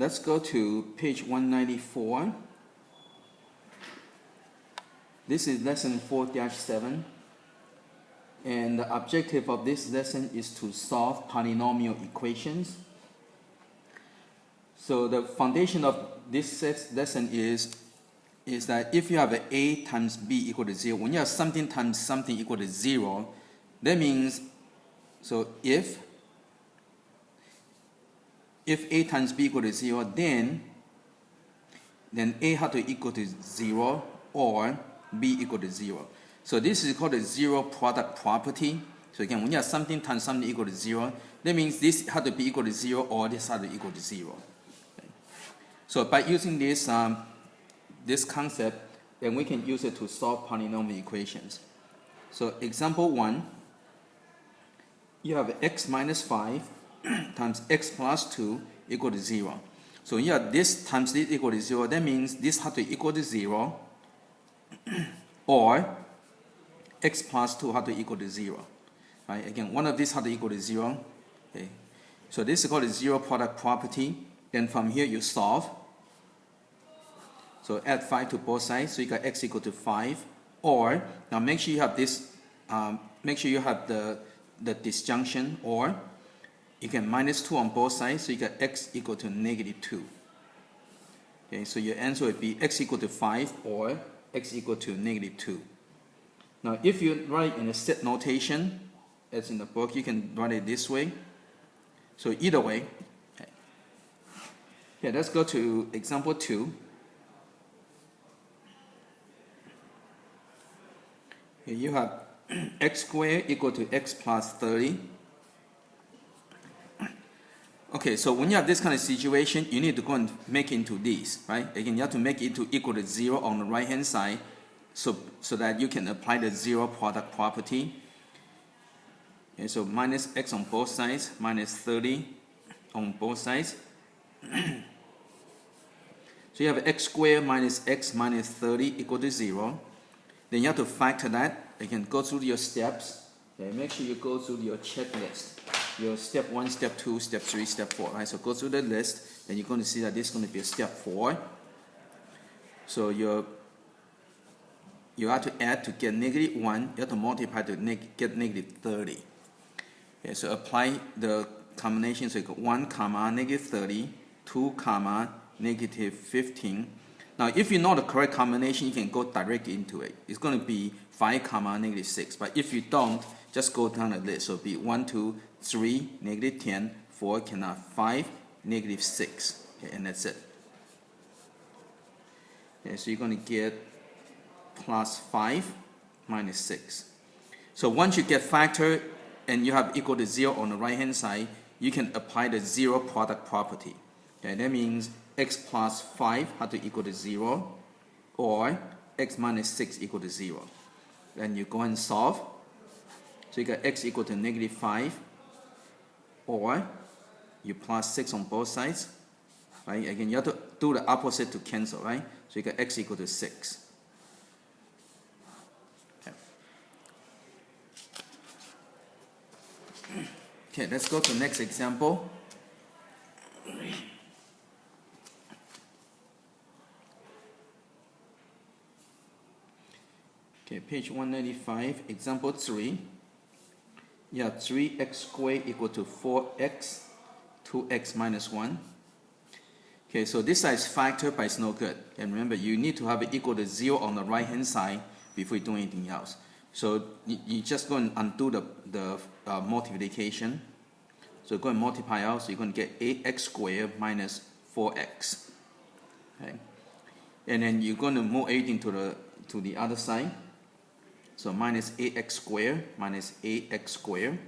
Let's go to page 194. This is lesson 4-7. And the objective of this lesson is to solve polynomial equations. So the foundation of this lesson is that if you have an a times b equal to 0, when you have something times something equal to 0, that means, so if a times b equal to 0, then a has to equal to 0 or b equal to 0. So this is called the zero product property. So again, when you have something times something equal to 0, that means this has to be equal to 0 or this has to equal to 0. Okay. So by using this, this concept, then we can use it to solve polynomial equations. So example 1, you have x minus 5 times x plus 2 equal to 0. So you have this times this equal to 0, that means this has to equal to 0 or x plus 2 has to equal to 0. Right? Again, one of these has to equal to 0. Okay. So this is called the zero product property. Then from here you solve. So add 5 to both sides, so you got x equal to 5. Or, now make sure you have this, make sure you have the disjunction, or you can minus 2 on both sides, so you got x equal to negative 2. Okay, so your answer would be x equal to 5 or x equal to negative 2. Now, if you write in a set notation, as in the book, you can write it this way. So either way, okay, let's go to example 2. Here you have x squared equal to x plus 30. Okay, so when you have this kind of situation, you need to go and make into these, right? Again, you have to make it to equal to 0 on the right-hand side, so that you can apply the zero product property. Okay, so minus x on both sides, minus 30 on both sides. So you have x squared minus x minus 30 equal to 0. Then you have to factor that. You can go through your steps. Okay, make sure you go through your checklist. Your step 1, step 2, step 3, step 4. Right? So go through the list. Then you're going to see that this is going to be a step 4. So you have to add to get negative 1. You have to multiply to get negative 30. Okay, so apply the combination. So you got 1 comma negative 30, 2 comma negative 15. Now, if you know the correct combination, you can go directly into it. It's going to be 5 comma negative 6. But if you don't, just go down the list. So it'll be 1, 2, 3, negative 10, 4, 5, negative 6. Okay, and that's it. Okay, so you're going to get plus 5 minus 6. So once you get factor and you have equal to 0 on the right-hand side, you can apply the zero product property. Okay, that means x plus 5 has to equal to 0 or x minus 6 equal to 0. Then you go and solve. So you got x equal to negative 5 or you plus 6 on both sides. Right? Again, you have to do the opposite to cancel, right? So you got x equal to 6. Okay, let's go to the next example. Okay, page 195, example 3. You have 3x squared equal to 4x, 2x minus 1. Okay, so this side is factor, but it's no good. And remember, you need to have it equal to 0 on the right-hand side before you do anything else. So you just go and undo the multiplication. So go and multiply out, so you're going to get 8x squared minus 4x. Okay, and then you're going to move everything to the other side. So minus 8x squared minus 8x squared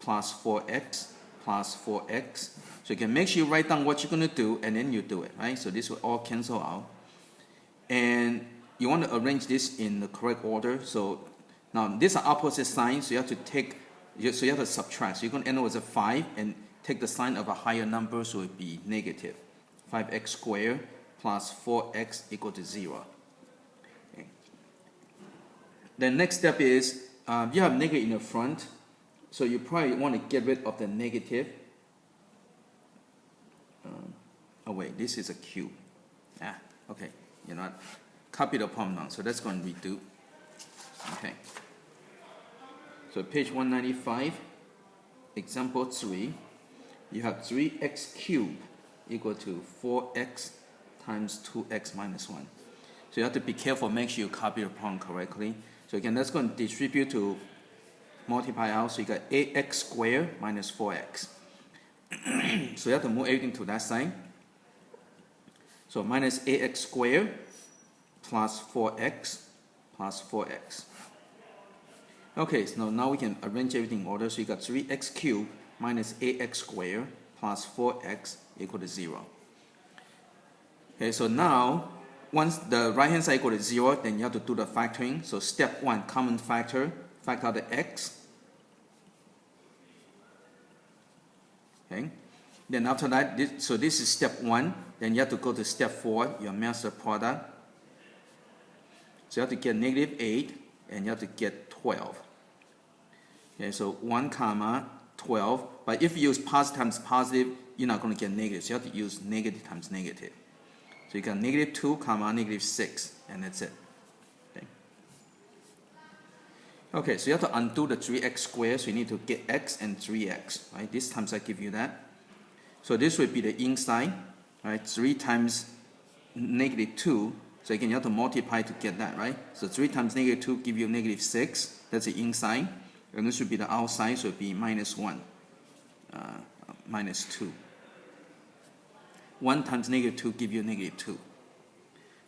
plus 4x plus 4x. So you can make sure you write down what you're going to do and then you do it, right? So this will all cancel out. And you want to arrange this in the correct order. So now these are opposite signs, so you have to so you have to subtract. So you're going to end up with a 5 and take the sign of a higher number, so it would be negative. 5x squared plus 4x equal to 0. The next step is you have negative in the front, so you probably want to get rid of the negative. oh wait, this is a cube. Ah, okay, you know what? Copy the problem now, so that's going to redo. Okay. So page 195, example 3, you have 3x cubed equal to 4x times 2x minus 1. So you have to be careful, make sure you copy the problem correctly. So again, that's going to distribute to multiply out, so you got ax squared minus 4x. So you have to move everything to that side. So minus ax squared plus 4x plus 4x. Okay, so now we can arrange everything in order. So you got 3x cubed minus ax squared plus 4x equal to 0. Okay, so now, once the right hand side equal to 0, then you have to do the factoring. So step 1, common factor, factor out the x. Okay, then after that, this is step 1. Then you have to go to step 4, your master product. So you have to get negative 8, and you have to get 12. Okay, so 1 comma 12. But if you use positive times positive, you're not going to get negative. So you have to use negative times negative. So you got negative 2 comma negative 6, and that's it. Okay. Okay, so you have to undo the 3x squared, so you need to get x and 3x. Right? This times I give you that. So this would be the inside. Right? 3 times negative 2. So again, you have to multiply to get that, right? So 3 times negative 2 give you negative 6. That's the inside. And this would be the outside, so it would be minus 1, minus 2. 1 times negative 2 give you negative 2.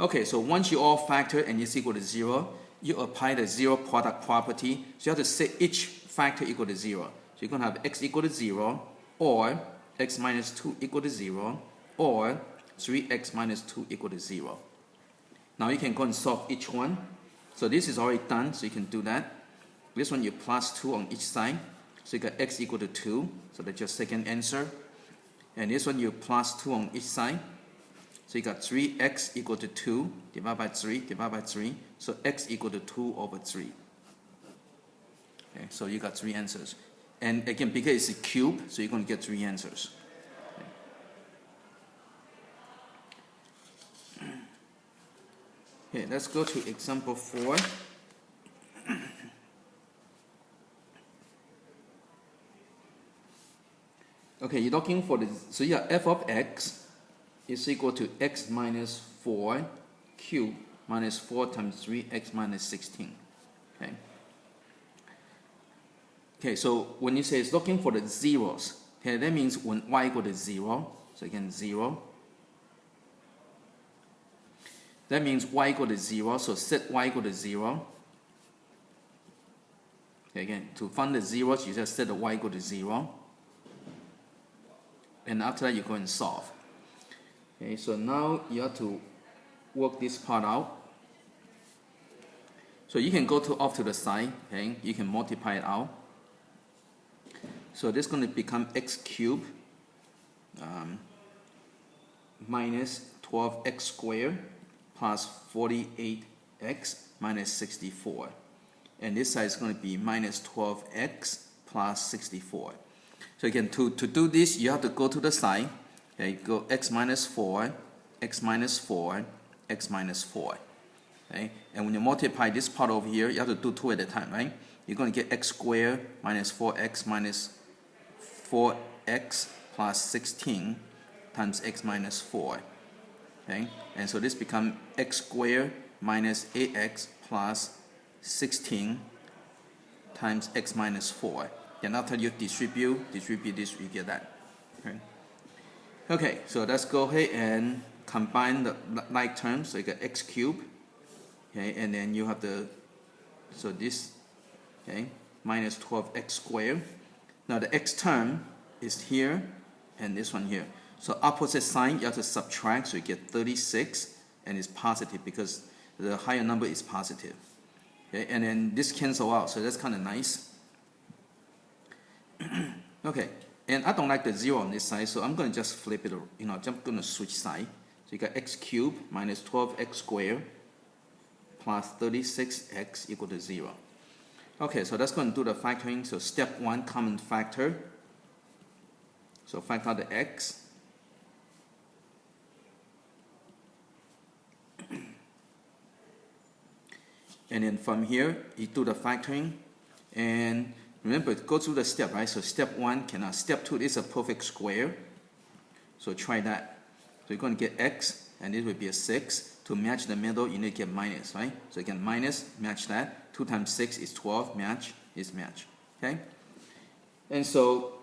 Okay, so once you all factor and it's equal to 0, you apply the zero product property. So you have to set each factor equal to 0. So you're going to have x equal to 0, or x minus 2 equal to 0, or 3x minus 2 equal to 0. Now you can go and solve each one. So this is already done, so you can do that. This one you plus 2 on each side. So you got x equal to 2, so that's your second answer. And this one you plus 2 on each side. So you got 3x equal to 2, divided by 3, divided by 3. So x equal to 2 over 3. Okay, so you got 3 answers. And again, because it's a cube, so you're going to get 3 answers. Okay, let's go to example 4. Okay, you're looking for the, so you have f of x is equal to x minus 4 cubed minus 4 times 3x minus 16. Okay. Okay, so when you say it's looking for the zeros, okay, that means when y equal to 0, so again 0. That means y equal to 0, so set y equal to 0. Okay, again, to find the zeros, you just set the y equal to 0. And after that, you go and solve. Okay, so now you have to work this part out. So you can go off to the side, okay? You can multiply it out. So this is going to become x cubed minus 12x squared plus 48x minus 64. And this side is going to be minus 12x plus 64. So again, to do this, you have to go to the side. Okay, go x minus 4, x minus 4, x minus 4. Okay? And when you multiply this part over here, you have to do 2 at a time, right? You're going to get x squared minus 4x minus 4x plus 16 times x minus 4. Okay? And so this becomes x squared minus ax plus 16 times x minus 4. And after you distribute this, you get that. Okay? Okay, so let's go ahead and combine the like terms. So you got x cubed, okay, and then you have the, so this, okay, minus 12x squared. Now the x term is here, and this one here. So opposite sign, you have to subtract, so you get 36, and it's positive because the higher number is positive. Okay, and then this cancel out, so that's kind of nice. Okay, and I don't like the 0 on this side, so I'm going to just flip it, I'm going to switch side. So you got x cubed minus 12x squared plus 36x equal to 0. Okay, so that's going to do the factoring. So step 1, common factor. So factor out the x. And then from here, you do the factoring. And remember, go through the step, right? So step 1 cannot. Step 2 is a perfect square. So try that. So you're going to get x, and it will be a 6. To match the middle, you need to get minus, right? So you can minus, match that. 2 times 6 is 12, match is match. Okay? And so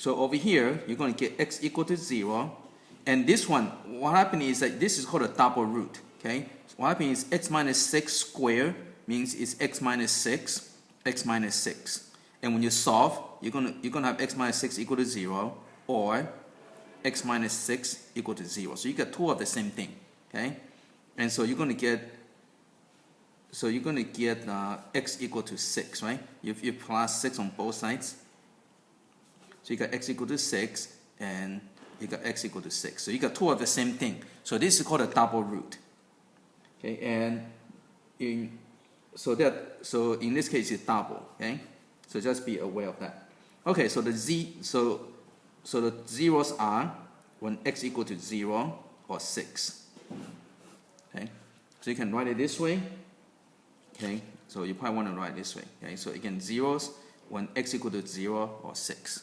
over here, you're going to get x equal to 0. And this one, what happened is that this is called a double root. Okay? So what happened is x minus 6 squared means it's x minus 6, x minus 6. And when you solve, you're gonna have x minus 6 equal to 0, or x minus 6 equal to 0. So you get two of the same thing. Okay? And so you're gonna get x equal to 6, right? You plus 6 on both sides. So you got x equal to 6, and you got x equal to 6. So you got two of the same thing. So this is called a double root. Okay, and in this case it's double. Okay, so just be aware of that. Okay, so the zeros are when x equal to 0 or 6. Okay, so you can write it this way. Okay, so you probably want to write it this way. Okay, so again, zeros when x equal to 0 or 6.